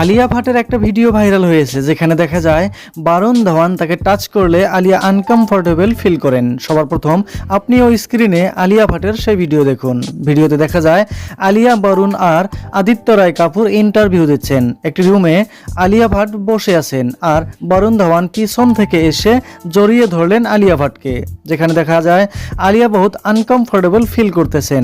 আলিয়া ভাটের একটা video viral হয়েছে যেখানে দেখা যায় বরুণ ধাওয়ান তাকে টাচ করলে আলিয়া আনকমফোর্টেবল ফিল করেন। সবার প্রথম আপনি ওই স্ক্রিনে আলিয়া ভাটের সেই ভিডিও দেখুন। ভিডিওতে দেখা যায় আলিয়া, বরুণ আর আদিত্য রায় কাপুর ইন্টারভিউ দিচ্ছেন। একটি রুমে আলিয়া ভাট বসে আছেন আর বরুণ ধাওয়ান পিছন থেকে এসে জড়িয়ে ধরলেন আলিয়া ভাটকে, যেখানে দেখা যায় আলিয়া বহুত আনকমফোর্টেবল ফিল করতেছেন।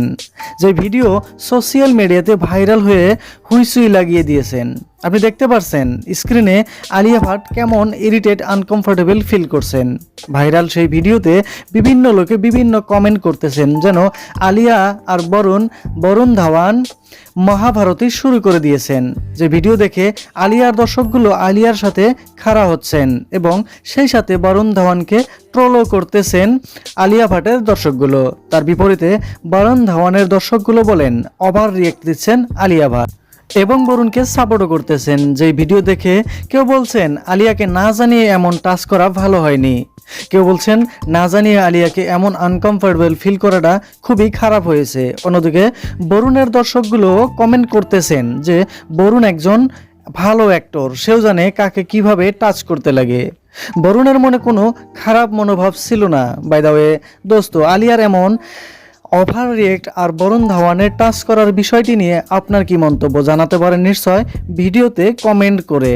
যে ভিডিও সোশ্যাল মিডিয়াতে ভাইরাল হয়ে হুইসুই লাগিয়ে দিয়েছেন। আপনি দেখতে পাচ্ছেন স্ক্রিনে আলিয়া ভাট কেমন ইরিটেট, আনকমফোর্টেবল ফিল করছেন। ভাইরাল সেই ভিডিওতে বিভিন্ন লোকে বিভিন্ন কমেন্ট করতেছেন যেন আলিয়া আর বরুণ ধাওয়ান মহাভারতী শুরু করে দিয়েছেন। যে ভিডিও দেখে আলিয়ার দর্শকগুলো আলিয়ার সাথে খাড়া হচ্ছেন এবং সেই সাথে বরুণ ধাওয়ানকে ট্রলও করতেছেন আলিয়া ভাটের দর্শকগুলো। তার বিপরীতে বরুণ ধাওয়ানের দর্শকগুলো বলেন ওভার রিয়েক্ট দিচ্ছেন আলিয়া ভাট এবং বরুণকে সাপোর্টও করতেছেন। যে ভিডিও দেখে কেউ বলছেন আলিয়াকে না জানিয়ে এমন টাচ করা ভালো হয়নি, কেউ বলছেন না জানিয়ে আলিয়াকে এমন আনকমফোর্টেবল ফিল করাটা খুবই খারাপ হয়েছে। অন্যদিকে বরুণের দর্শকগুলো কমেন্ট করতেছেন যে বরুণ একজন ভালো অ্যাক্টর, সেও জানে কাকে কিভাবে টাচ করতে লাগে। বরুণের মনে কোনো খারাপ মনোভাব ছিল না। বাই দ্য ওয়ে দোস্ত, আলিয়ার এমন ওভার রিয়েক্ট আর বরুণ ধাওয়ানের টাচ করার বিষয়টি নিয়ে আপনার কি মন্তব্য জানাতে পারেন নিশ্চয় ভিডিওতে কমেন্ট করে।